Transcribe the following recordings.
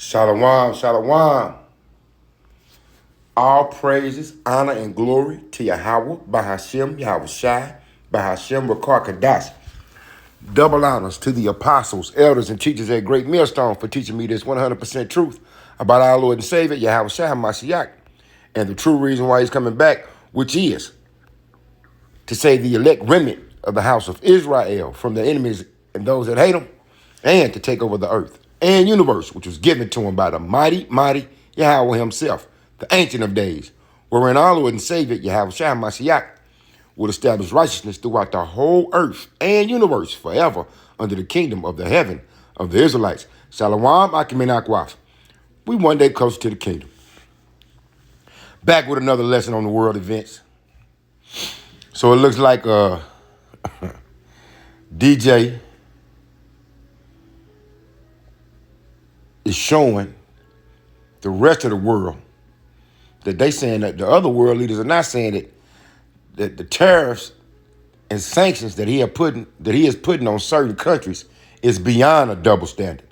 Shalom, shalom. All praises, honor, and glory to Yahweh, Bahashem, Yahweh Shai, Bahashem, Rakar Kadash. Double honors to the apostles, elders, and teachers at Great Millstone for teaching me this 100% truth about our Lord and Savior, Yahweh Shai HaMashiach, and the true reason why he's coming back, which is to save the elect remnant of the house of Israel from the enemies and those that hate them, and to take over the earth and universe, which was given to him by the mighty Yahweh himself, the Ancient of Days, wherein our Lord and Savior, Yahweh Shai HaMashiach, will establish righteousness throughout the whole earth and universe forever under the kingdom of the heaven of the Israelites. Shalom, Akim and Akwaf. We one day close to the kingdom. Back with another lesson on the world events. So it looks like DJ is showing the rest of the world that they saying that the other world leaders are not saying that the tariffs and sanctions that he is putting on certain countries is beyond a double standard.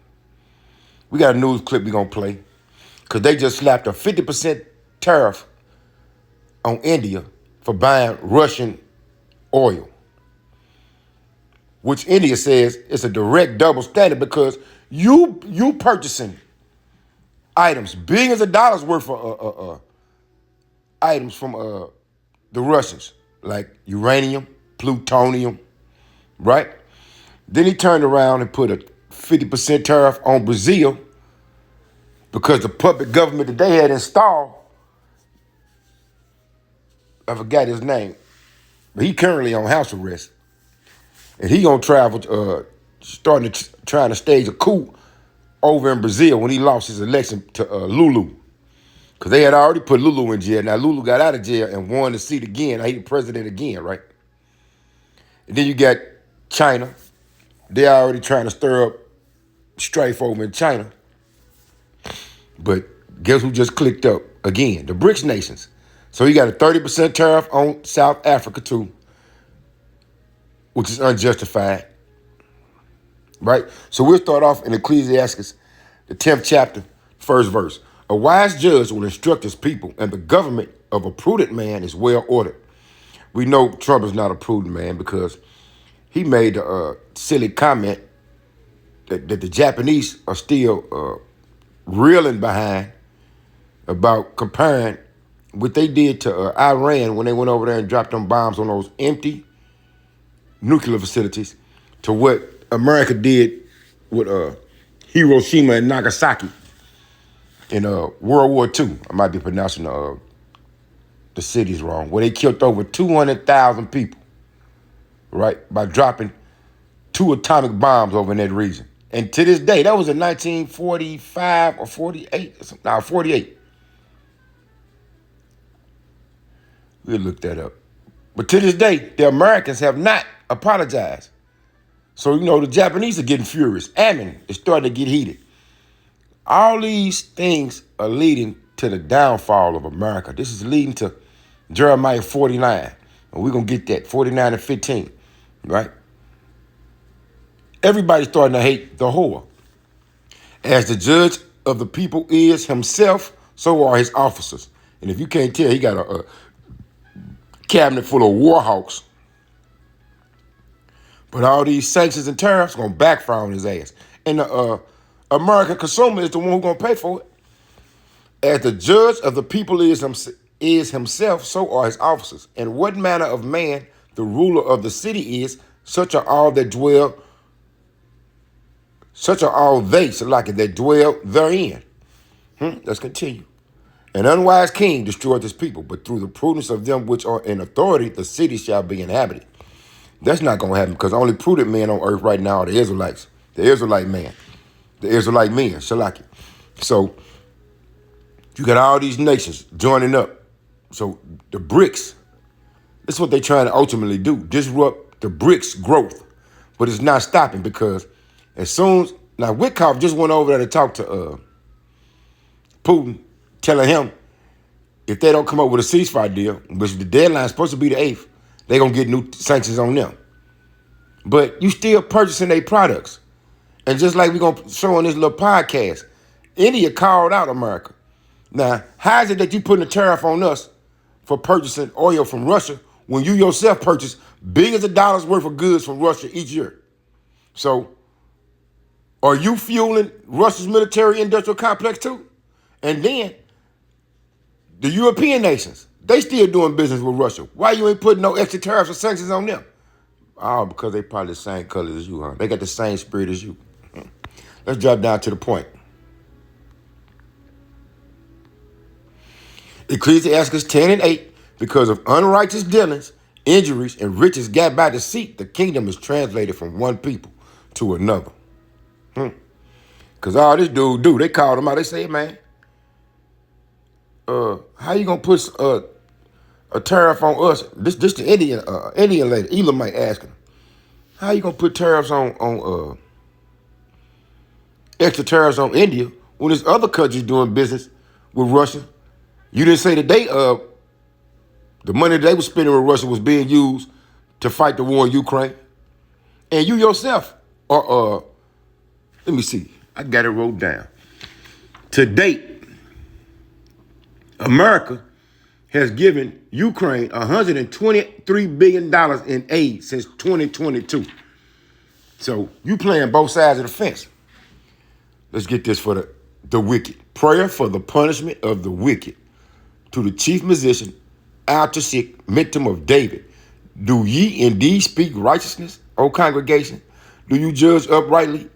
We got a news clip we're gonna play because they just slapped a 50% tariff on India for buying Russian oil, which India says is a direct double standard because you purchasing items, billions of dollars worth of items from the Russians, like uranium, plutonium, right? Then he turned around and put a 50% tariff on Brazil because the puppet government that they had installed, I forgot his name, but he currently on house arrest. And he gonna travel, trying to stage a coup over in Brazil when he lost his election to Lulu. Because they had already put Lulu in jail. Now, Lulu got out of jail and won the seat again. He the president again, right? And then you got China. They're already trying to stir up strife over in China. But guess who just clicked up again? The BRICS nations. So you got a 30% tariff on South Africa, too, which is unjustified, right? So we'll start off in Ecclesiastes, the 10th chapter, first verse. A wise judge will instruct his people, and the government of a prudent man is well ordered. We know Trump is not a prudent man because he made a silly comment that the Japanese are still reeling behind about comparing what they did to Iran when they went over there and dropped them bombs on those empty nuclear facilities to what America did with Hiroshima and Nagasaki in World War II. I might be pronouncing the cities wrong, where they killed over 200,000 people, right, by dropping 2 atomic bombs over in that region. And to this day, that was in 1945 or 48, no, 48. We'll look that up. But to this day, the Americans have not apologized. So, the Japanese are getting furious. Ammon is starting to get heated. All these things are leading to the downfall of America. This is leading to Jeremiah 49. And we're going to get that, 49 and 15, right? Everybody's starting to hate the whore. As the judge of the people is himself, so are his officers. And if you can't tell, he got a cabinet full of war hawks. But all these sanctions and tariffs are going to backfire on his ass. And the American consumer is the one who's going to pay for it. As the judge of the people is himself, so are his officers. And what manner of man the ruler of the city is, such are all they, that dwell therein. Let's continue. An unwise king destroyed his people, but through the prudence of them which are in authority, the city shall be inhabited. That's not going to happen because only prudent men on earth right now are the Israelites, the Israelite man, the Israelite men, Shalaki. So you got all these nations joining up. So the BRICS, that's what they're trying to ultimately do, disrupt the BRICS growth. But it's not stopping because now Witkoff just went over there to talk to Putin, telling him if they don't come up with a ceasefire deal, which the deadline is supposed to be the 8th, they're going to get new sanctions on them. But you still purchasing their products. And just like we're going to show on this little podcast, India called out America. Now, how is it that you putting a tariff on us for purchasing oil from Russia when you yourself purchase billions of dollars worth of goods from Russia each year? So, are you fueling Russia's military industrial complex too? And then, the European nations, they still doing business with Russia. Why you ain't putting no extra tariffs or sanctions on them? Oh, because they probably the same colors as you, huh? They got the same spirit as you. Let's drop down to the point. Ecclesiastes 10 and 8, because of unrighteous dealings, injuries, and riches got by deceit, the kingdom is translated from one people to another. Because all this dude do, they called him out. They say, man, how you going to put a tariff on us? This the Indian lady, Elamite asking, how you going to put tariffs on extra tariffs on India when there's other countries doing business with Russia? You didn't say that the money that they were spending with Russia was being used to fight the war in Ukraine. And you yourself are, let me see, I got it wrote down. To date, America has given Ukraine $123 billion in aid since 2022. So you playing both sides of the fence. Let's get this for the wicked. Prayer for the punishment of the wicked. To the chief musician, Altashik, Mentum of David. Do ye indeed speak righteousness, O congregation? Do you judge uprightly,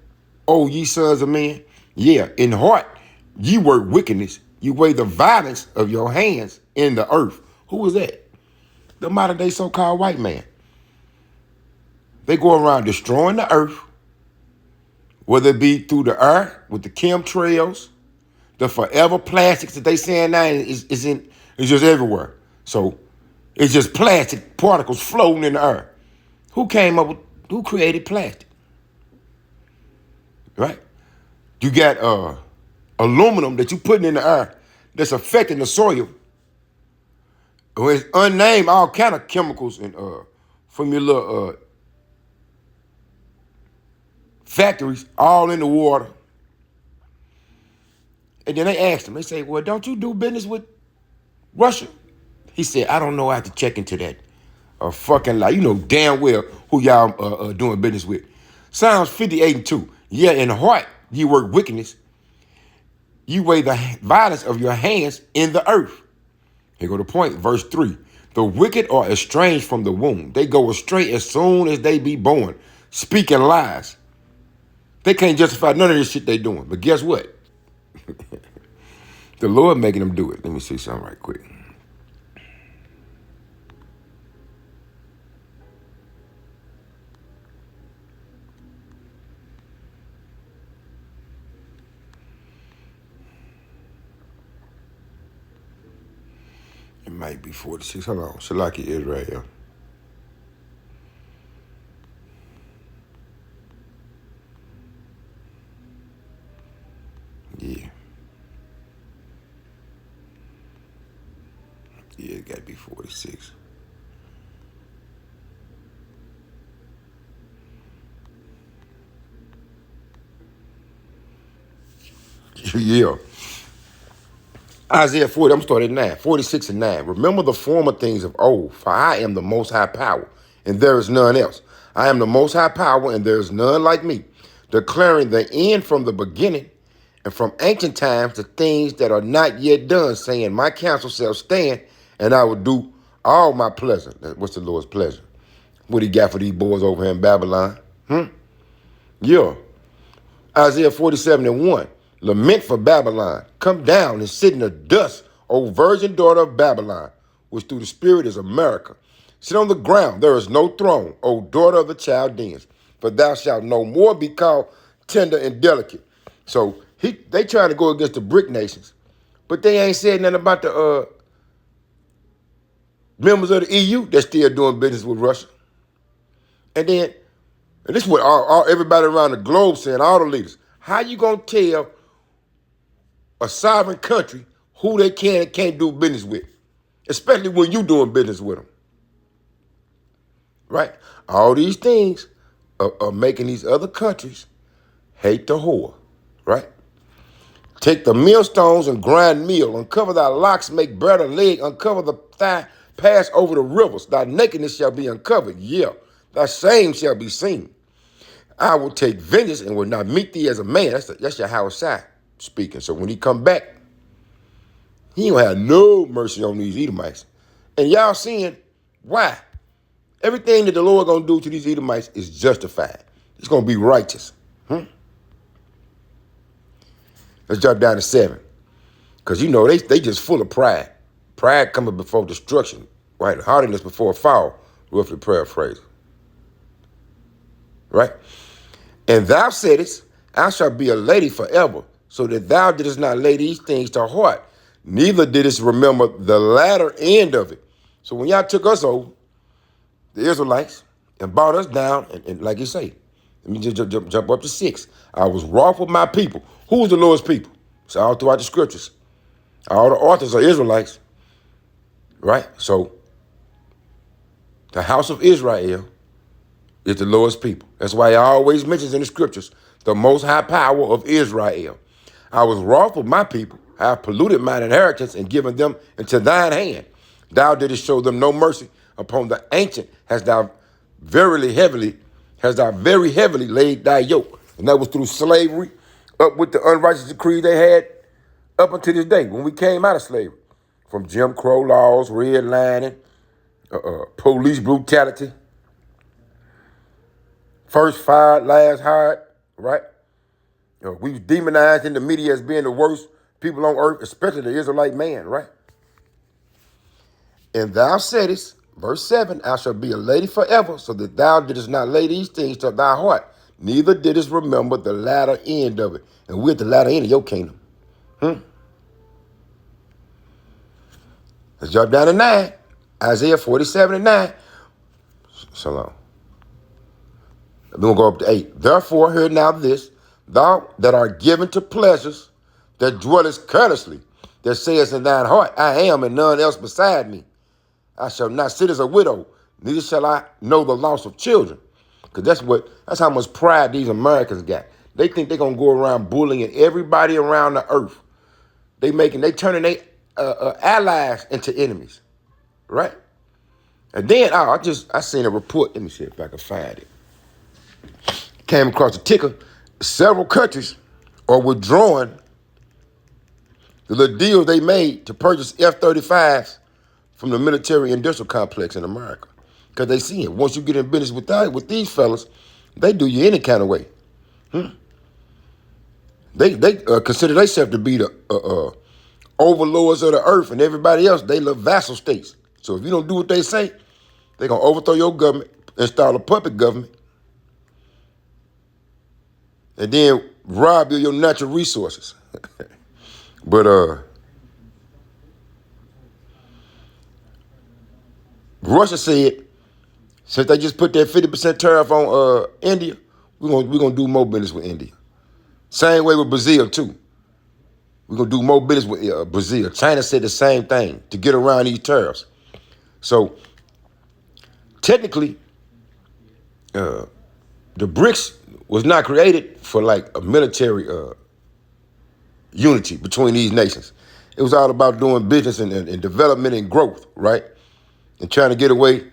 O ye sons of men? Yeah, in heart ye work wickedness. You weigh the violence of your hands in the earth. Who is that? The modern day so-called white man. They go around destroying the earth, whether it be through the air with the chemtrails, the forever plastics that they saying now is just everywhere. So it's just plastic particles floating in the air. Who created plastic? Right? You got aluminum that you putting in the air that's affecting the soil. It's unnamed, all kind of chemicals and from your little factories all in the water. And then they asked him, they say, well, don't you do business with Russia? He said, I don't know. I have to check into that. A fucking lie. You know damn well who y'all doing business with. Psalms 58 and 2. Yeah, in heart ye work wickedness. You weigh the violence of your hands in the earth. Here go the point. Verse 3. The wicked are estranged from the womb. They go astray as soon as they be born, speaking lies. They can't justify none of this shit they doing. But guess what? The Lord making them do it. Let me see something right quick. It might be 46. Hold on. Shalaki Israel. Yeah. Yeah, it got to be 46. Yeah. Isaiah 40, I'm starting at 9, 46 and 9. Remember the former things of old, for I am the most high power, and there is none else. I am the most high power, and there is none like me, declaring the end from the beginning, and from ancient times the things that are not yet done, saying, my counsel shall stand, and I will do all my pleasure. What's the Lord's pleasure? What he got for these boys over here in Babylon? Yeah. Isaiah 47 and 1. Lament for Babylon. Come down and sit in the dust, O virgin daughter of Babylon, which through the spirit is America. Sit on the ground. There is no throne, O daughter of the Chaldeans, for thou shalt no more be called tender and delicate. So they trying to go against the BRIC nations, but they ain't said nothing about the members of the EU that's still doing business with Russia. And then, and this is what everybody around the globe saying, all the leaders. How you gonna tell a sovereign country who they can and can't do business with, especially when you doing business with them, right? All these things are making these other countries hate the whore, right? Take the millstones and grind meal. Uncover thy locks, make bare the leg. Uncover the thigh, pass over the rivers. Thy nakedness shall be uncovered. Yeah, thy shame shall be seen. I will take vengeance and will not meet thee as a man. That's Yahweh Shai speaking. So when he come back, he ain't gonna have no mercy on these Edomites. And y'all seeing why? Everything that the Lord gonna do to these Edomites is justified. It's gonna be righteous. Let's jump down to 7. Because you know they just full of pride. Pride coming before destruction, right? Haughtiness before a fall, roughly paraphrase. Right? And thou saidest, I shall be a lady forever, so that thou didst not lay these things to heart, neither didst remember the latter end of it. So when y'all took us over, the Israelites, and brought us down, and like you say, let me just jump up to 6. I was wroth with my people. Who was the Lord's people? It's all throughout the scriptures. All the authors are Israelites, right? So the house of Israel is the Lord's people. That's why he always mentions in the scriptures the most high power of Israel. I was wroth with my people. I have polluted mine inheritance and given them into thine hand. Thou didst show them no mercy. Upon the ancient hast thou very heavily laid thy yoke. And that was through slavery, up with the unrighteous decrees they had up until this day when we came out of slavery. From Jim Crow laws, redlining, police brutality, first fired, last hired, right? We was demonized in the media as being the worst people on earth, especially the Israelite man, right? And thou saidest, verse 7, I shall be a lady forever, so that thou didst not lay these things to thy heart, neither didst remember the latter end of it. And we're at the latter end of your kingdom. Let's jump down to 9. Isaiah 47 and 9. Shalom. Then we'll go up to 8. Therefore, hear now this, thou that art given to pleasures, that dwellest carelessly, that sayest in thine heart, I am and none else beside me. I shall not sit as a widow, neither shall I know the loss of children. Because that's how much pride these Americans got. They think they're going to go around bullying everybody around the earth. They turning their allies into enemies, right? And then I seen a report. Let me see if I can find it. Came across a ticker. Several countries are withdrawing the little deals they made to purchase F-35s from the military industrial complex in America. Because they see it. Once you get in business with these fellas, they do you any kind of way. They consider themselves to be the overlords of the earth, and everybody else, they love vassal states. So if you don't do what they say, they're going to overthrow your government, install a puppet government, and then rob you of your natural resources. But Russia said, since they just put that 50% tariff on India, we're gonna do more business with India. Same way with Brazil too. We're gonna do more business with Brazil. China said the same thing to get around these tariffs. So technically, the BRICS was not created for like a military unity between these nations. It was all about doing business and development and growth, right? And trying to get away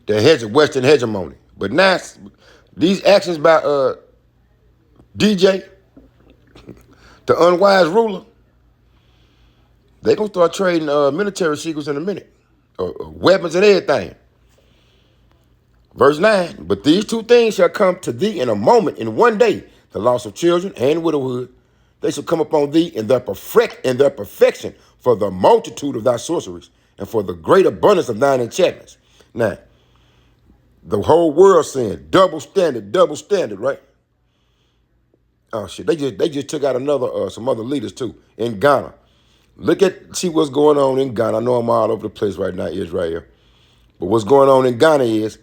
the Western hegemony. But now, these actions by DJ, the unwise ruler, they gonna start trading military secrets in a minute, weapons and everything. Verse 9, but these two things shall come to thee in a moment, in one day, the loss of children and widowhood. They shall come upon thee in their perfection for the multitude of thy sorceries and for the great abundance of thine enchantments. Now, the whole world saying double standard, right? Oh shit, they just took out some other leaders too in Ghana. See what's going on in Ghana. I know I'm all over the place right now, Israel. But what's going on in Ghana is,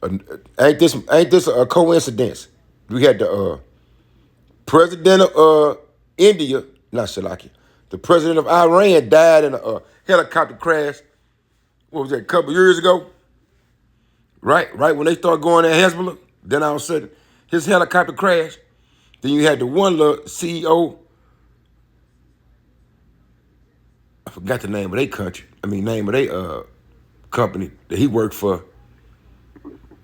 ain't this a coincidence? We had the president of India, not Shalaki, the president of Iran died in a helicopter crash. What was that, a couple years ago? Right when they started going at Hezbollah, then all of a sudden his helicopter crashed. Then you had the one little CEO I forgot the name of their country. Name of their company that he worked for.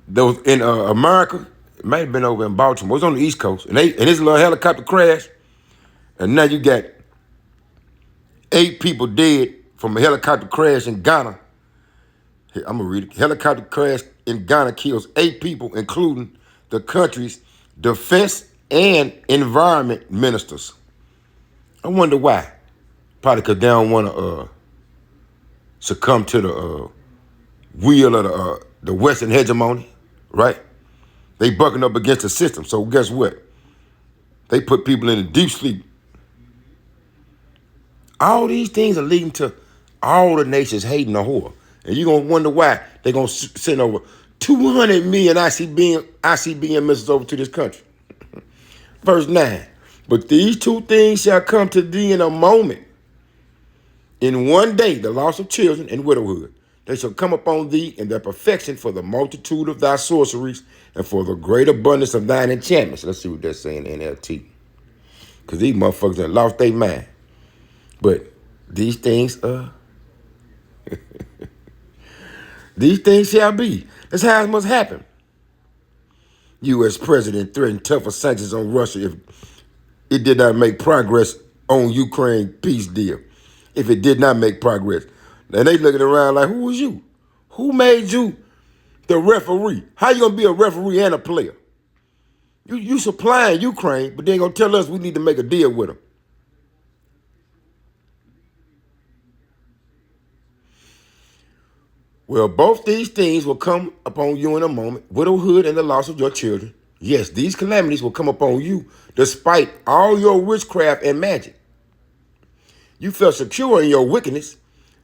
Those in America, it might have been over in Baltimore. It was on the East Coast, and his little helicopter crashed, and now you got 8 people dead from a helicopter crash in Ghana. Here, I'm gonna read it. Helicopter crash in Ghana kills 8 people, including the country's defense and environment ministers. I wonder why. Probably because they don't want to succumb to the will of the Western hegemony, right? They bucking up against the system. So guess what? They put people in a deep sleep. All these things are leading to all the nations hating the whore. And you're going to wonder why they're going to send over 200 million ICBM missiles over to this country. Verse 9. But these 2 things shall come to thee in a moment. In one day, the loss of children and widowhood. They shall come upon thee in their perfection for the multitude of thy sorceries and for the great abundance of thine enchantments. Let's see what that's saying in NLT. Because these motherfuckers have lost their mind. But these things, these things shall be. That's how it must happen. U.S. President threatened tougher sanctions on Russia if it did not make progress on Ukraine peace deal. If it did not make progress. And they looking around like, who was you? Who made you the referee? How you gonna be a referee and a player? You supplying Ukraine, but they ain't gonna tell us we need to make a deal with them. Well, both these things will come upon you in a moment, widowhood and the loss of your children. Yes, these calamities will come upon you despite all your witchcraft and magic. You felt secure in your wickedness.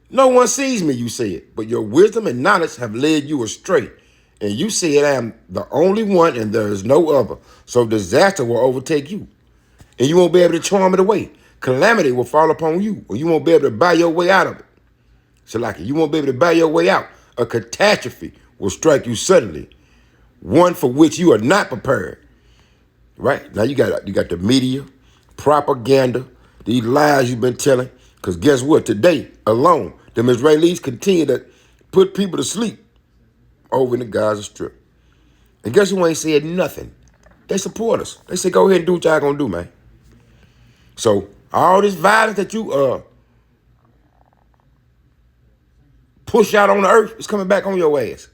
No one sees me, you said, but your wisdom and knowledge have led you astray. And you said, I am the only one and there is no other. So disaster will overtake you. And you won't be able to charm it away. Calamity will fall upon you, or you won't be able to buy your way out of it. So like you won't be able to buy your way out. A catastrophe will strike you suddenly, one for which you are not prepared. Right? Now you got the media, propaganda, these lies you've been telling. Because guess what? Today alone, them Israelis continue to put people to sleep over in the Gaza Strip. And guess who ain't said nothing? They support us. They say, go ahead and do what y'all gonna do, man. So all this violence that you push out on the earth is coming back on your ass.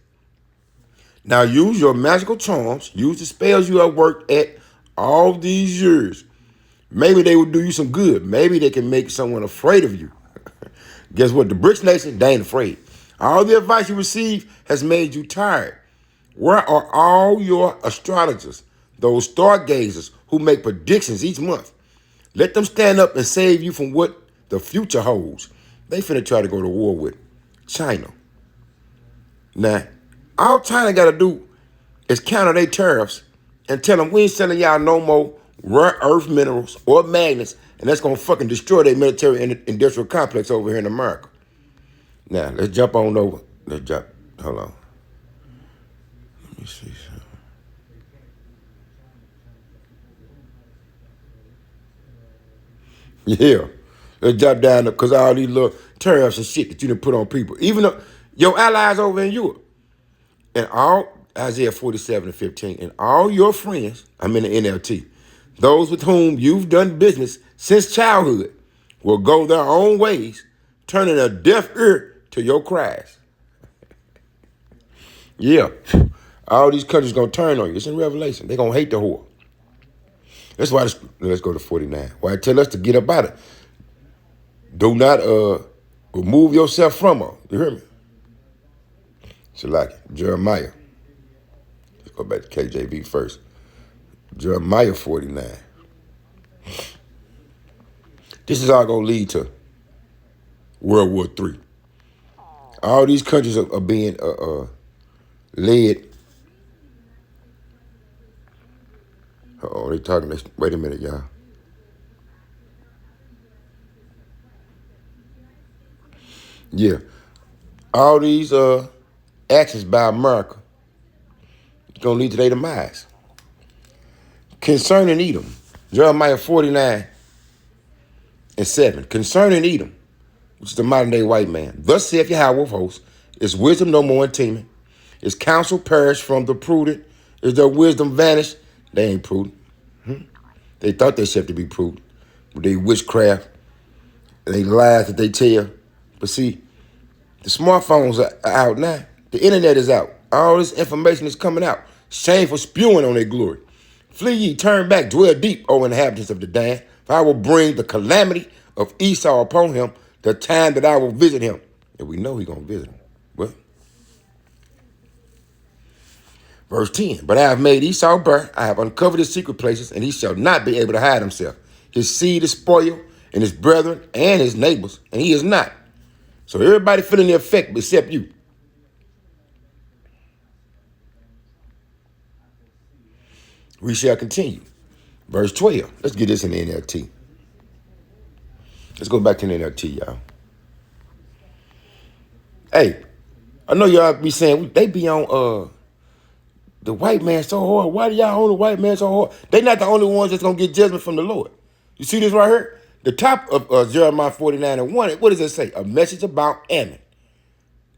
Now use your magical charms, use the spells you have worked at all these years. Maybe they will do you some good. Maybe they can make someone afraid of you. Guess what? The BRICS nation, they ain't afraid. All the advice you receive has made you tired. Where are all your astrologers, those stargazers who make predictions each month? Let them stand up and save you from what the future holds. They finna try to go to war with China. Now, all China got to do is counter their tariffs and tell them we ain't selling y'all no more rare earth minerals or magnets, and that's going to fucking destroy their military and industrial complex over here in America. Now, let's jump on over. Hold on. Let me see something. Yeah. Let's jump down because all these little tariffs and shit that you done put on people. Even though your allies over in Europe. And all, Isaiah 47:15, and all your friends, I'm in the NLT, those with whom you've done business since childhood will go their own ways, turning a deaf ear to your cries. Yeah, all these countries going to turn on you. It's in Revelation. They're going to hate the whore. That's why, let's go to 49. Why I tell us to get up out of it. Do not remove yourself from her. You hear me? So like Jeremiah. Let's go back to KJV first. Jeremiah 49. This is all going to lead to World War III. All these countries are being led. Oh, they talking this. Wait a minute, y'all. Yeah. All these actions by America is going to lead to their demise. Concerning Edom, Jeremiah 49:7. Concerning Edom, which is the modern day white man. Thus saith Yahweh of hosts, is wisdom no more in teeming? Is counsel perished from the prudent? Is their wisdom vanished? They ain't prudent. They thought they said to be prudent. But they witchcraft, they lies that they tell. But see, the smartphones are out now. The internet is out. All this information is coming out. Shame for spewing on their glory. Flee ye, turn back, dwell deep, O inhabitants of the Dan, for I will bring the calamity of Esau upon him, the time that I will visit him. And we know he's going to visit him. Well, verse 10, but I have made Esau bare, I have uncovered his secret places, and he shall not be able to hide himself. His seed is spoiled, and his brethren and his neighbors, and he is not. So everybody feeling the effect except you. We shall continue. Verse 12. Let's get this in the NLT. Let's go back to the NLT, y'all. Hey, I know y'all be saying they be on the white man so hard. Why do y'all own the white man so hard? They not the only ones that's gonna get judgment from the Lord. You see this right here? The top of Jeremiah 49:1. What does it say? A message about Ammon.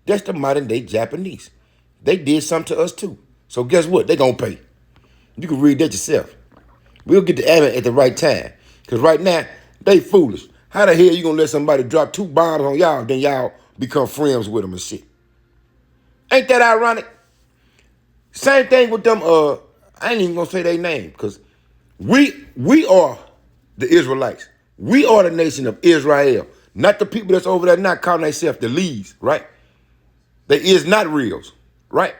That's the modern day Japanese. They did something to us too. So guess what? They gonna pay. You can read that yourself. We'll get to Ammon at the right time. Because right now, they foolish. How the hell you gonna let somebody drop 2 bombs on y'all, then y'all become friends with them and shit? Ain't that ironic? Same thing with them, I ain't even gonna say their name, because we are the Israelites. We are the nation of Israel. Not the people that's over there not calling themselves the Lees, right? They is not reals, right?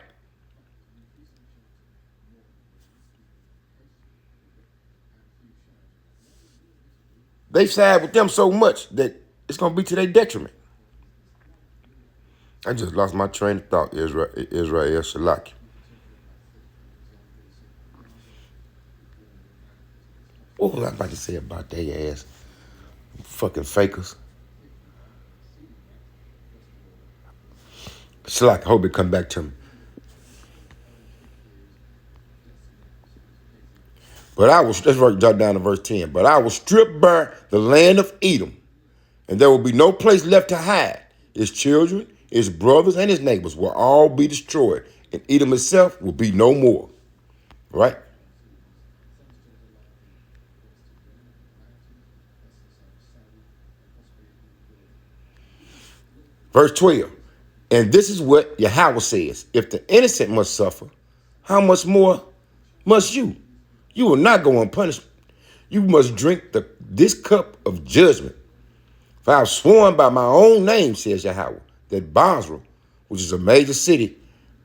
They side with them so much that it's going to be to their detriment. I just lost my train of thought, Israel Shalaki. What was I about to say about their ass? Fucking fakers. Shalaki, hope it come back to me. But let's jot down to verse 10. But I will strip bare the land of Edom, and there will be no place left to hide. His children, his brothers, and his neighbors will all be destroyed, and Edom itself will be no more. Right? Verse 12. And this is what Yahweh says. If the innocent must suffer, how much more must you? You will not go unpunished. You must drink this cup of judgment. For I have sworn by my own name, says Yahweh, that Basra, which is a major city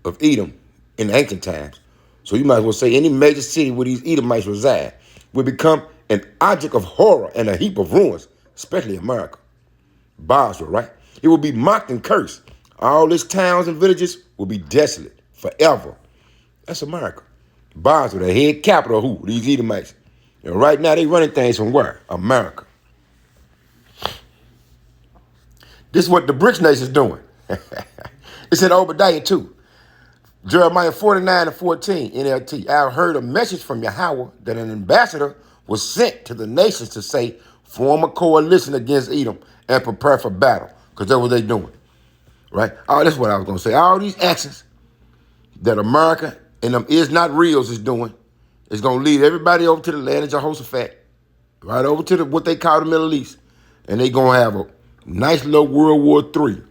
of Edom in ancient times, so you might as well say any major city where these Edomites reside, will become an object of horror and a heap of ruins, especially America. Basra, right? It will be mocked and cursed. All its towns and villages will be desolate forever. That's America. Basra, the head capital of who? These Edomites. And right now they running things from where? America. This is what the BRICS nation's doing. It's in Obadiah 2. Jeremiah 49:14, NLT. I have heard a message from Yahweh that an ambassador was sent to the nations to say, form a coalition against Edom and prepare for battle. Because that's what they're doing. Right? Oh, that's what I was going to say. All these actions that America and them is not reals is doing is going to lead everybody over to the land of Jehoshaphat, right over to what they call the Middle East. And they're going to have a nice little World War III.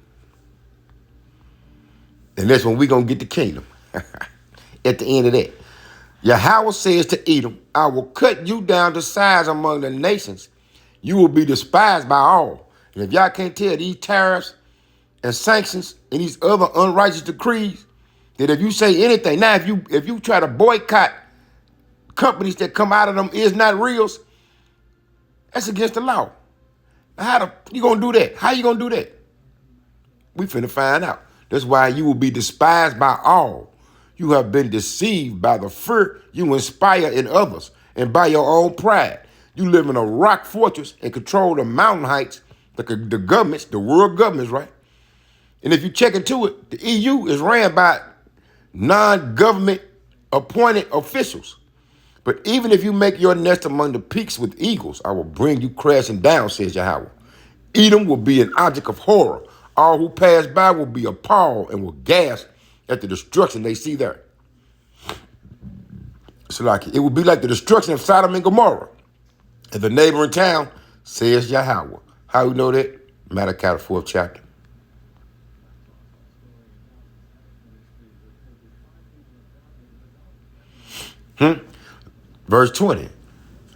And that's when we're going to get the kingdom. At the end of that. Yahweh says to Edom, I will cut you down to size among the nations. You will be despised by all. And if y'all can't tell, these tariffs and sanctions and these other unrighteous decrees, that if you say anything, now if you try to boycott companies that come out of them is not reals, that's against the law. Now how you gonna do that? How you gonna do that? We finna find out. That's why you will be despised by all. You have been deceived by the fear you inspire in others and by your own pride. You live in a rock fortress and control the mountain heights, the governments, the world governments, right? And if you check into it, the EU is ran by non-government appointed officials. But even if you make your nest among the peaks with eagles, I will bring you crashing down, says Yahweh. Edom will be an object of horror. All who pass by will be appalled and will gasp at the destruction they see there. So like it will be like the destruction of Sodom and Gomorrah. And the neighboring town, says Yahweh. How we know that? Malachi, the 4th chapter. Verse 20.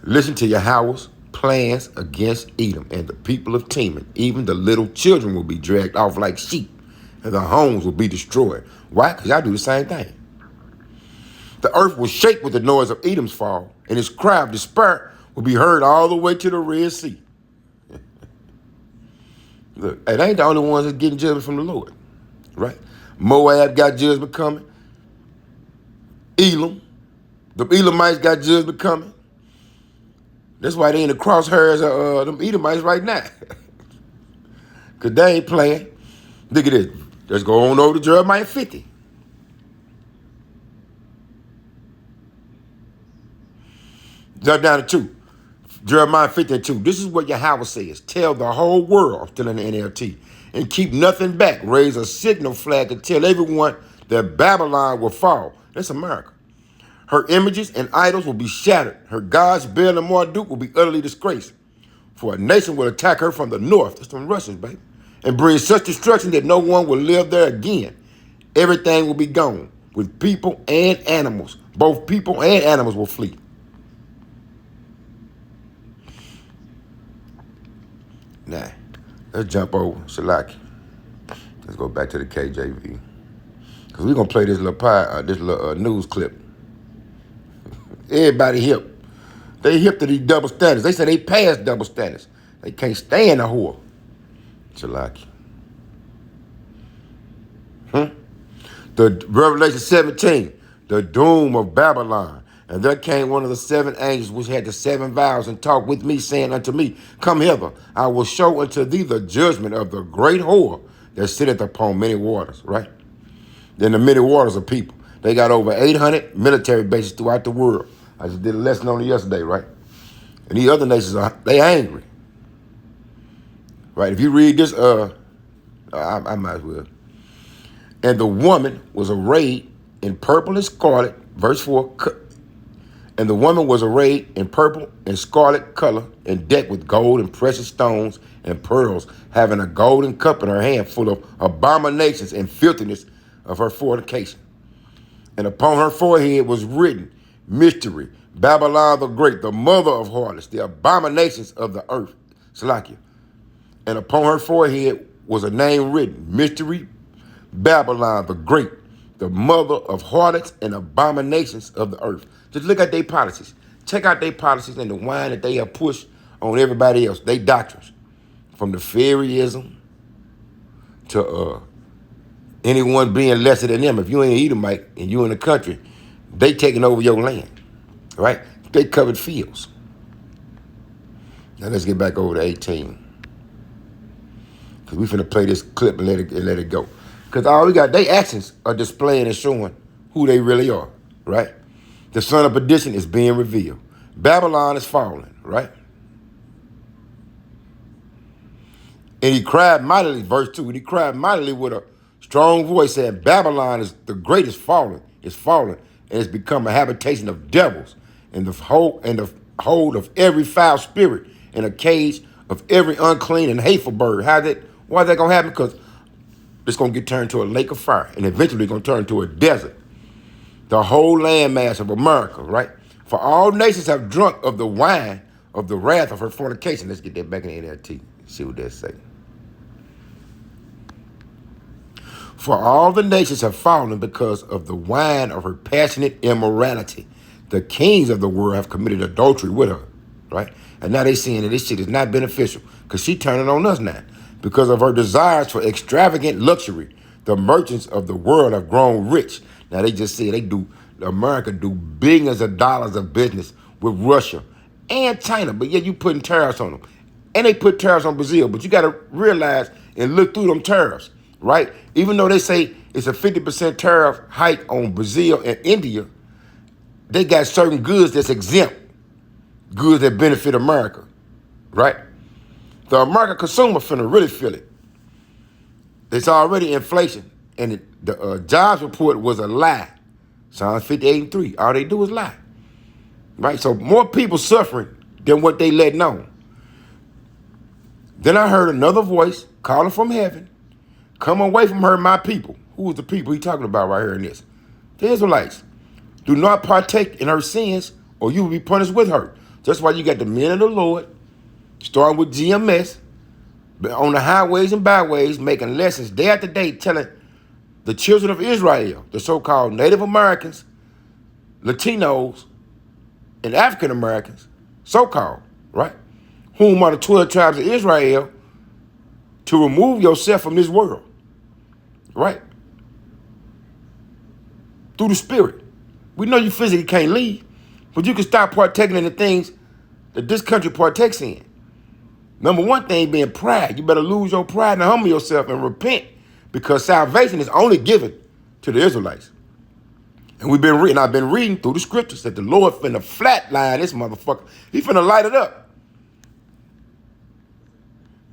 Listen to Yahweh's plans against Edom and the people of Teman. Even the little children will be dragged off like sheep, and the homes will be destroyed. Why? Because y'all do the same thing. The earth will shake with the noise of Edom's fall, and his cry of despair will be heard all the way to the Red Sea. Look, it ain't the only ones that's getting judgment from the Lord, right? Moab got judgment coming. Elam, the Elamites got judgment coming. That's why they in the crosshairs of them Edomites right now. Because they ain't playing. Look at this. Let's go on over to Jeremiah 50. Jump down to 2. Jeremiah 50 and 2. This is what Yahweh says. Tell the whole world, I'm still in the NLT, and keep nothing back. Raise a signal flag and tell everyone that Babylon will fall. That's America. Her images and idols will be shattered. Her gods, Baal and Marduk, will be utterly disgraced. For a nation will attack her from the north. That's them Russians, baby. And bring such destruction that no one will live there again. Everything will be gone, with people and animals. Both people and animals will flee. Now, let's jump over Shalaki. Let's go back to the KJV. Because we're going to play this little news clip. Everybody hip. They hip to these double standards. They say they passed double standards. They can't stand a whore. Shalaki. The Revelation 17, the doom of Babylon. And there came one of the 7 angels which had the 7 vials and talked with me, saying unto me, Come hither, I will show unto thee the judgment of the great whore that sitteth upon many waters, right? Then the many waters of people. They got over 800 military bases throughout the world. I just did a lesson on it yesterday, right? And these other nations, they angry. Right? If you read this, I might as well. And the woman was arrayed in purple and scarlet, verse 4, and the woman was arrayed in purple and scarlet color and decked with gold and precious stones and pearls, having a golden cup in her hand full of abominations and filthiness of her fornication. And upon her forehead was written, Mystery, Babylon the Great, the mother of harlots, the abominations of the earth. Salakia. And upon her forehead was a name written, Mystery, Babylon the Great, the mother of harlots and abominations of the earth. Just look at their policies. Check out their policies and the wine that they have pushed on everybody else. They doctrines. From the Phariseeism to anyone being lesser than them. If you ain't Edomite and you in the country, they taking over your land, right? They covered fields. Now let's get back over to 18. Because we finna play this clip and let it go. Because all we got, their actions are displaying and showing who they really are, right? The son of perdition is being revealed. Babylon is falling, right? And he cried mightily, verse 2, and he cried mightily with a strong voice, saying, Babylon is the greatest fallen, and it's become a habitation of devils, and the hold of every foul spirit, and a cage of every unclean and hateful bird. Why is that gonna happen? Because it's gonna get turned to a lake of fire, and eventually it's gonna turn to a desert. The whole landmass of America, right? For all nations have drunk of the wine of the wrath of her fornication. Let's get that back in the NLT. See what that say. For all the nations have fallen because of the wine of her passionate immorality. The kings of the world have committed adultery with her, right? And now they seeing that this shit is not beneficial because she turning on us now. Because of her desires for extravagant luxury, the merchants of the world have grown rich. Now they just say America do billions of dollars of business with Russia and China, but yet you putting tariffs on them. And they put tariffs on Brazil, but you got to realize and look through them tariffs, right? Even though they say it's a 50% tariff hike on Brazil and India, they got certain goods that's exempt, goods that benefit America, right? The American consumer finna really feel it. It's already inflation. And the jobs report was a lie. Psalms 58:3. All they do is lie. Right? So more people suffering than what they let known. Then I heard another voice calling from heaven. Come away from her, my people. Who is the people he talking about right here in this? The Israelites. Do not partake in her sins, or you will be punished with her. That's why you got the men of the Lord, starting with GMS, on the highways and byways, making lessons day after day, telling the children of Israel, the so-called Native Americans, Latinos, and African Americans, so-called, right? Whom are the 12 tribes of Israel, to remove yourself from this world, right? Through the Spirit. We know you physically can't leave, but you can stop partaking in the things that this country partakes in. Number one thing being pride. You better lose your pride and humble yourself and repent, because salvation is only given to the Israelites. And I've been reading through the scriptures that the Lord finna flatline this motherfucker. He finna light it up.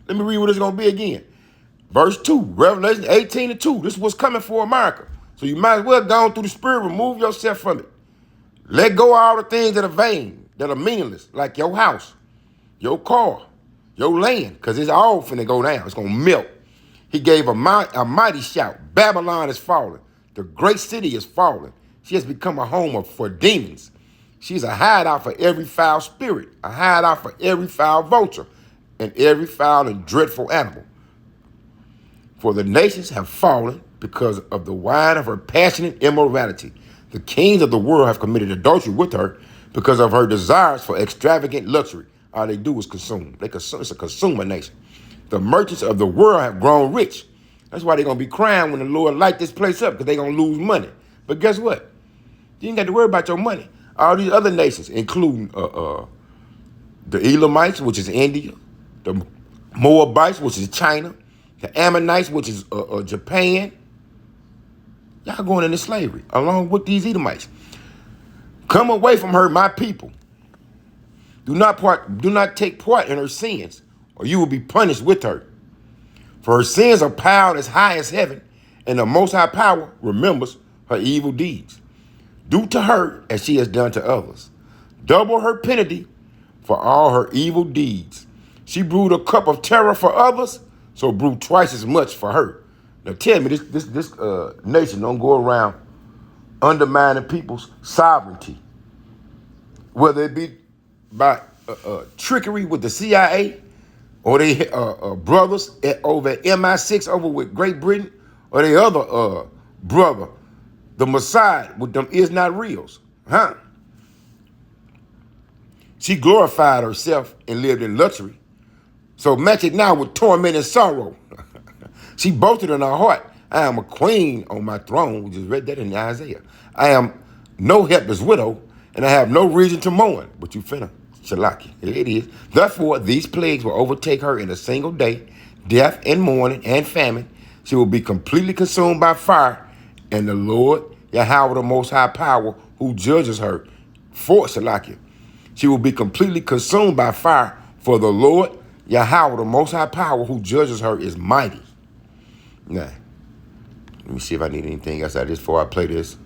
Let me read what it's gonna be again. Verse 2, Revelation 18:2. This is what's coming for America. So you might as well go on through the Spirit, remove yourself from it. Let go of all the things that are vain, that are meaningless, like your house, your car, your land, because it's all finna go down. It's gonna melt. He gave a mighty shout. Babylon is falling. The great city is falling. She has become a home for demons. She's a hideout for every foul spirit, a hideout for every foul vulture, and every foul and dreadful animal. For the nations have fallen because of the wine of her passionate immorality. The kings of the world have committed adultery with her because of her desires for extravagant luxury. All they do is consume. It's a consumer nation. The merchants of the world have grown rich. That's why they're going to be crying when the Lord light this place up, because they're going to lose money. But guess what? You ain't got to worry about your money. All these other nations, including the Elamites, which is India, the Moabites, which is China, the Ammonites, which is Japan, y'all going into slavery along with these Edomites. Come away from her, my people. Do not take part in her sins, or you will be punished with her. For her sins are piled as high as heaven, and the Most High Power remembers her evil deeds. Do to her as she has done to others. Double her penalty for all her evil deeds. She brewed a cup of terror for others, so brew twice as much for her. Now tell me, this nation don't go around undermining people's sovereignty, whether it be by trickery with the CIA, or they brothers over at MI6 over with Great Britain, or the other brother, the Mossad with them is not reals, huh? She glorified herself and lived in luxury. So match it now with torment and sorrow. She boasted in her heart, I am a queen on my throne. We just read that in Isaiah. I am no helpless widow, and I have no reason to mourn. But you finna, Shalaki. Here it is. Therefore, these plagues will overtake her in a single day, death and mourning and famine. She will be completely consumed by fire, and the Lord, Yahweh, the Most High Power, who judges her, for Shalaki. She will be completely consumed by fire, for the Lord, Yahweh, the Most High Power, who judges her, is mighty. Now, let me see if I need anything else out of this before I play this.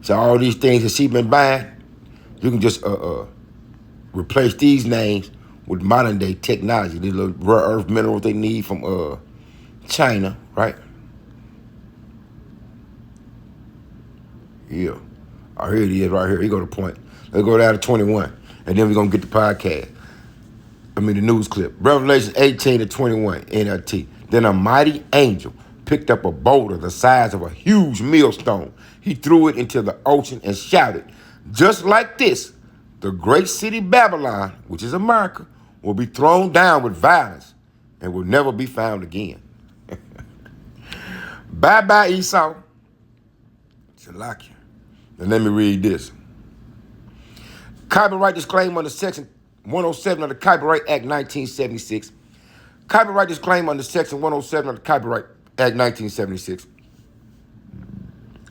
So all these things that she been buying, you can just replace these names with modern day technology. These little rare earth minerals they need from China, right? Yeah. Oh, here it is right here. Here go the point. Let's go down to 21. And then we're going to get the podcast. The news clip. Revelation 18:21, NLT. Then a mighty angel picked up a boulder the size of a huge millstone. He threw it into the ocean and shouted, just like this, the great city Babylon, which is America, will be thrown down with violence and will never be found again. Bye-bye, Esau. Salakia. Now let me read this. Copyright disclaimer under Section 107 of the Copyright Act 1976. Copyright disclaimer under Section 107 of the Copyright Act 1976.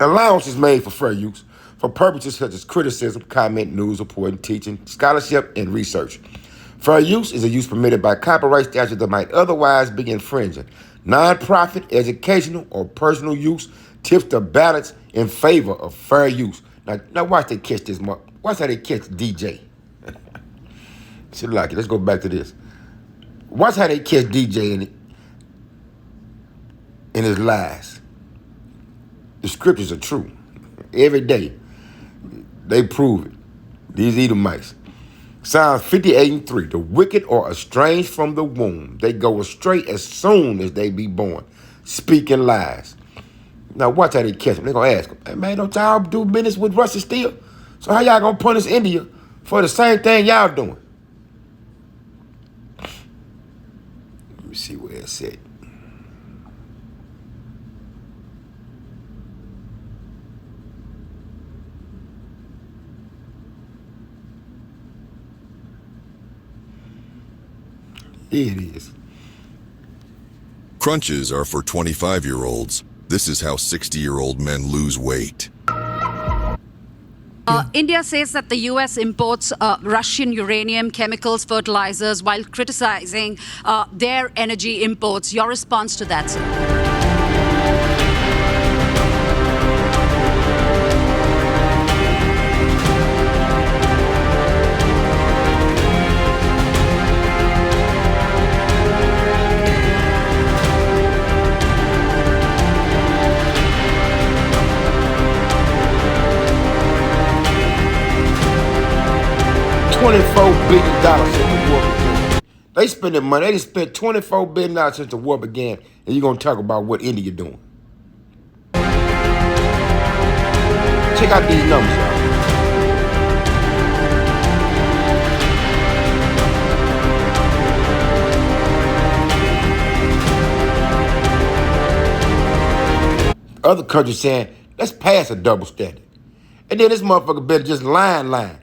Allowance is made for fair use for purposes such as criticism, comment, news reporting, teaching, scholarship, and research. Fair use is a use permitted by copyright statute that might otherwise be infringing. Non-profit, educational, or personal use tips the balance in favor of fair use. Now watch they catch this. Watch how they catch DJ. Shit like it. Let's go back to this. Watch how they catch DJ in his lies. The scriptures are true. Every day, they prove it. These Edomites. Psalms 58:3. The wicked are estranged from the womb. They go astray as soon as they be born, speaking lies. Now watch how they catch them. They're going to ask them, hey man, don't y'all do business with Russia still? So how y'all going to punish India for the same thing y'all doing? Let me see where it's at. Here it is. Crunches are for 25-year-olds. This is how 60-year-old men lose weight. India says that the U.S. imports Russian uranium, chemicals, fertilizers, while criticizing their energy imports. Your response to that, sir? 24 billion dollars since the war began. They spending money. They just spent $24 billion since the war began, and you're gonna talk about what India doing? Check out these numbers, y'all. Other countries saying, let's pass a double standard. And then this motherfucker better just lying. Talking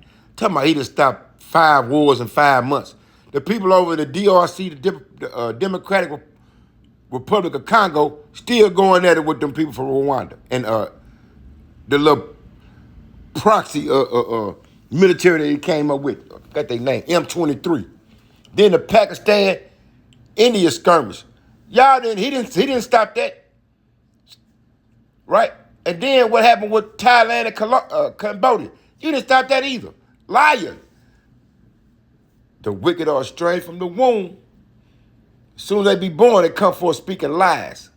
about he done stopped 5 wars in 5 months. The people over in the DRC, the Democratic Republic of Congo, still going at it with them people from Rwanda. And the little proxy military that he came up with, I forgot their name, M23. Then the Pakistan, India skirmish. Y'all he didn't stop that. Right? And then what happened with Thailand and Cambodia? You didn't stop that either. Liar. The wicked are estranged from the womb. As soon as they be born, they come forth speaking lies.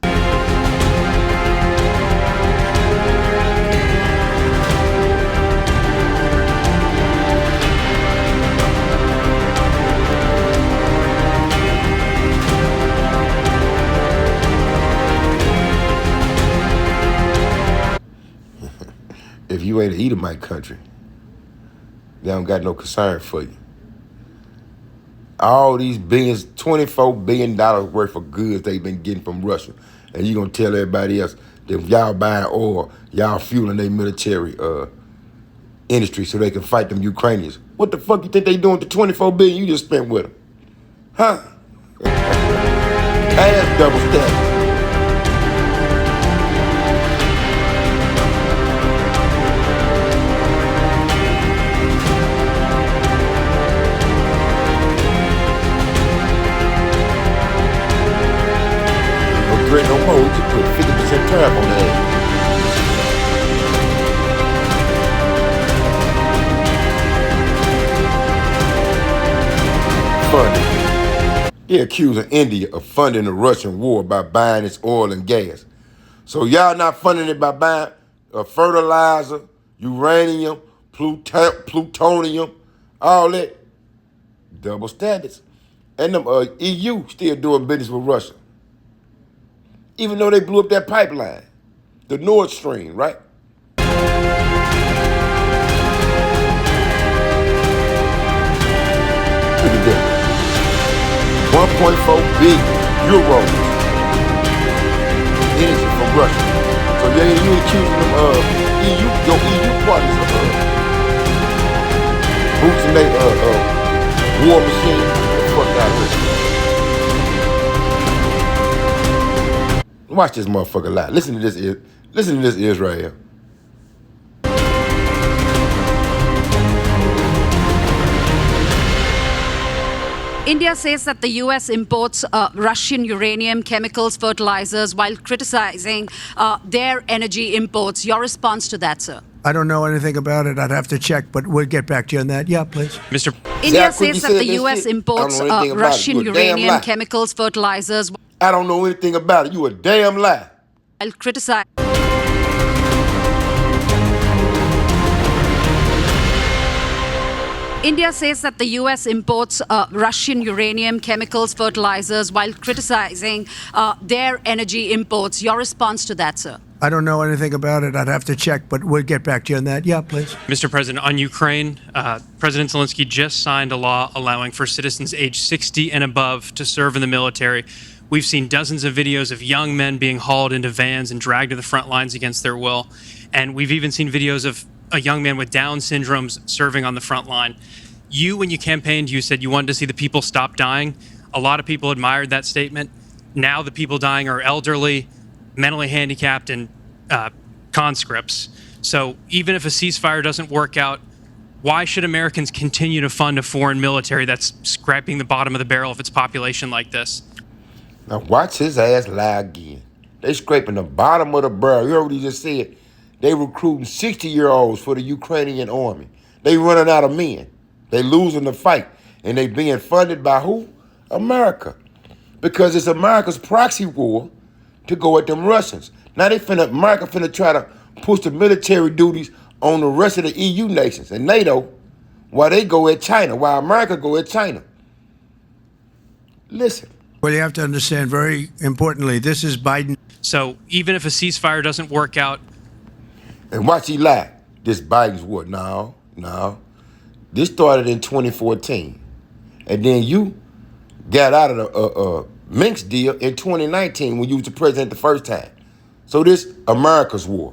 If you ain't an Edomite country, they don't got no concern for you. All these billions, $24 billion worth of goods they've been getting from Russia. And you gonna tell everybody else that y'all buying oil, y'all fueling their military industry so they can fight them Ukrainians. What the fuck you think they doing with the $24 billion you just spent with them? Huh? Ass double standard. No more, we just put 50% tariff on that. Funding. They're accusing India of funding the Russian war by buying its oil and gas. So y'all not funding it by buying fertilizer, uranium, plutonium, all that. Double standards. And the EU still doing business with Russia. Even though they blew up that pipeline, the Nord Stream, right? Look at that. 1.4 billion euros energy from Russia. So you accusing them of your EU partners of boosting their war machine. Fuck out of this. Watch this motherfucker lie. Listen to this, Israel. India says that the US imports Russian uranium, chemicals, fertilizers, while criticizing their energy imports. Your response to that, sir? I don't know anything about it. I'd have to check, but we'll get back to you on that. Yeah, please. Mr. India how quick says you that said the that US shit? imports I don't know anything about it. Russian You a damn uranium, lie. chemicals, fertilizers, I don't know anything about it. You a damn lie. while criticizing. India says that the US imports Russian uranium, chemicals, fertilizers, while criticizing their energy imports. Your response to that, sir? I don't know anything about it. I'd have to check, but we'll get back to you on that. Yeah, please. Mr. President, on Ukraine, President Zelensky just signed a law allowing for citizens age 60 and above to serve in the military. We've seen dozens of videos of young men being hauled into vans and dragged to the front lines against their will. And we've even seen videos of a young man with Down syndrome serving on the front line. You, when you campaigned, you said you wanted to see the people stop dying. A lot of people admired that statement. Now the people dying are elderly, mentally handicapped, and conscripts. So even if a ceasefire doesn't work out, why should Americans continue to fund a foreign military that's scraping the bottom of the barrel of its population like this? Now watch his ass lie again. They scraping the bottom of the barrel. You heard what he just said? They recruiting 60-year-olds for the Ukrainian army. They running out of men. They losing the fight. And they being funded by who? America. Because it's America's proxy war to go at them Russians. Now America finna try to push the military duties on the rest of the EU nations and NATO while they go at China, while America go at China. Listen. Well, you have to understand very importantly, this is Biden. So even if a ceasefire doesn't work out, And watch he lie. This Biden's war. No. This started in 2014. And then you got out of the Minsk deal in 2019 when you was the president the first time. So this America's war.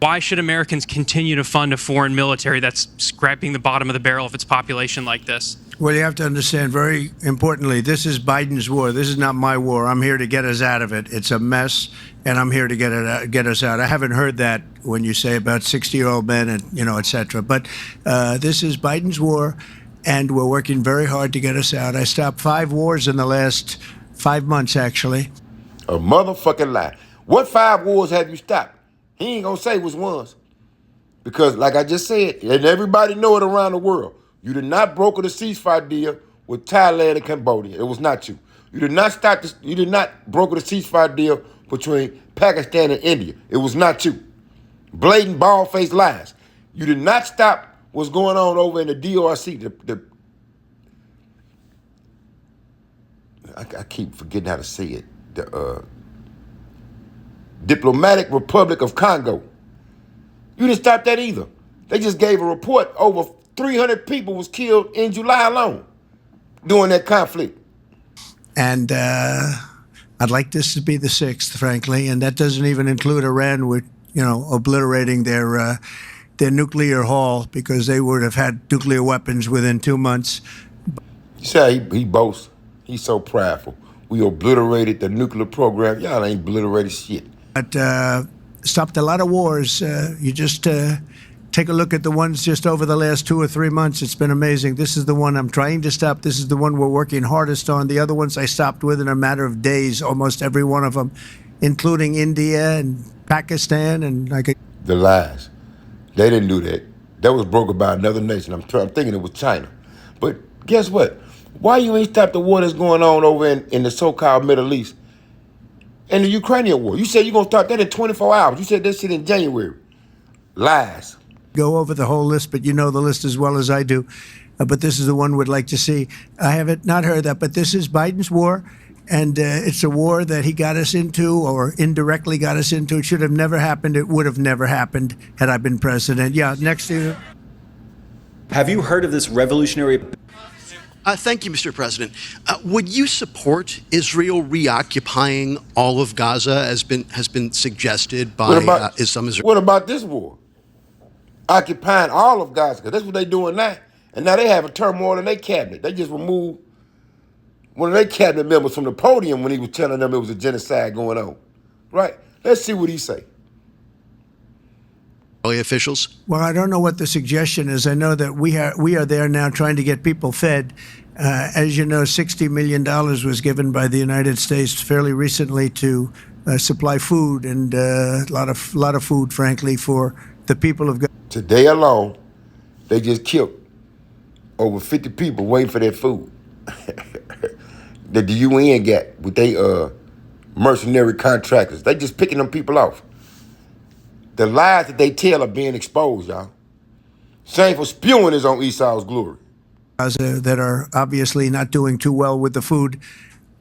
why should Americans continue to fund a foreign military that's scraping the bottom of the barrel of its population like this? Well, you have to understand very importantly, this is Biden's war. This is not my war. I'm here to get us out of it. It's a mess, and I'm here to get us out. I haven't heard that when you say about 60-year-old men and, et cetera. But this is Biden's war, and we're working very hard to get us out. I stopped 5 wars in the last 5 months, actually. A motherfucking lie. What 5 wars have you stopped? He ain't gonna say which ones. Because like I just said, and everybody know it around the world, you did not broker the ceasefire deal with Thailand and Cambodia. It was not you. You did not broker the ceasefire deal between Pakistan and India. It was not you. Blatant, bald-faced lies. You did not stop what's going on over in the DRC. I keep forgetting how to say it. The Diplomatic Republic of Congo. You didn't stop that either. They just gave a report over 300 people was killed in July alone during that conflict. And I'd like this to be the 6th, frankly, and that doesn't even include Iran with, obliterating their nuclear haul, because they would have had nuclear weapons within 2 months. You see how he boasts? He's so prideful. We obliterated the nuclear program. Y'all ain't obliterated shit. But stopped a lot of wars. You just take a look at the ones just over the last 2 or 3 months. It's been amazing. This is the one I'm trying to stop. This is the one we're working hardest on. The other ones I stopped within a matter of days, almost every one of them, including India and Pakistan and The lies. They didn't do that. That was brokered by another nation. I'm thinking it was China. But guess what? Why you ain't stopped the war that's going on over in the so-called Middle East? And the Ukrainian war. You said you're going to start that in 24 hours. You said that shit in January. Lies. Go over the whole list, but you know the list as well as I do. But this is the one we'd like to see. I haven't not heard that, but this is Biden's war, and it's a war that he got us into or indirectly got us into. It should have never happened. It would have never happened had I been president. Yeah, next to you. Have you heard of this revolutionary... Thank you, Mr. President. Would you support Israel reoccupying all of Gaza, as has been suggested by some Israelis? What about this war? Occupying all of Gaza, because that's what they're doing now. And now they have a turmoil in their cabinet. They just removed one of their cabinet members from the podium when he was telling them it was a genocide going on. Right? Let's see what he say. officials? Well, I don't know what the suggestion is. I know that we are there now trying to get people fed. As you know, $60 million was given by the United States fairly recently to supply food and a lot of food, frankly, for the people of Gaza. Today alone, they just killed over 50 people waiting for their food. That the UN got with their mercenary contractors. They just picking them people off. The lies that they tell are being exposed, y'all. Shameful spewing is on Esau's glory. That are obviously not doing too well with the food.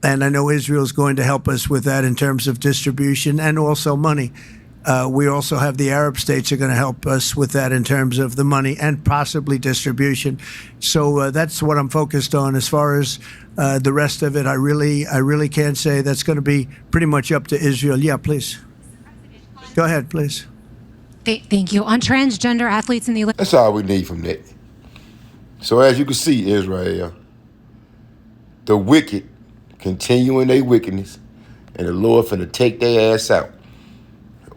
And I know Israel's going to help us with that in terms of distribution and also money. We also have the Arab states are going to help us with that in terms of the money and possibly distribution. So that's what I'm focused on. As far as the rest of it, I really can't say. That's going to be pretty much up to Israel. Yeah, please. Go ahead, please. Thank you. On transgender athletes in the Olympics. That's all we need from that. So as you can see, Israel, the wicked continuing their wickedness, and the Lord finna take their ass out.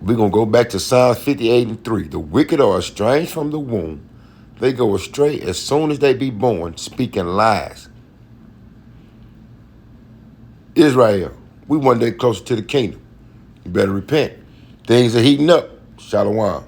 We're going to go back to Psalms 58:3. The wicked are estranged from the womb. They go astray as soon as they be born, speaking lies. Israel, we one day closer to the kingdom. You better repent. Things are heating up. Shalom.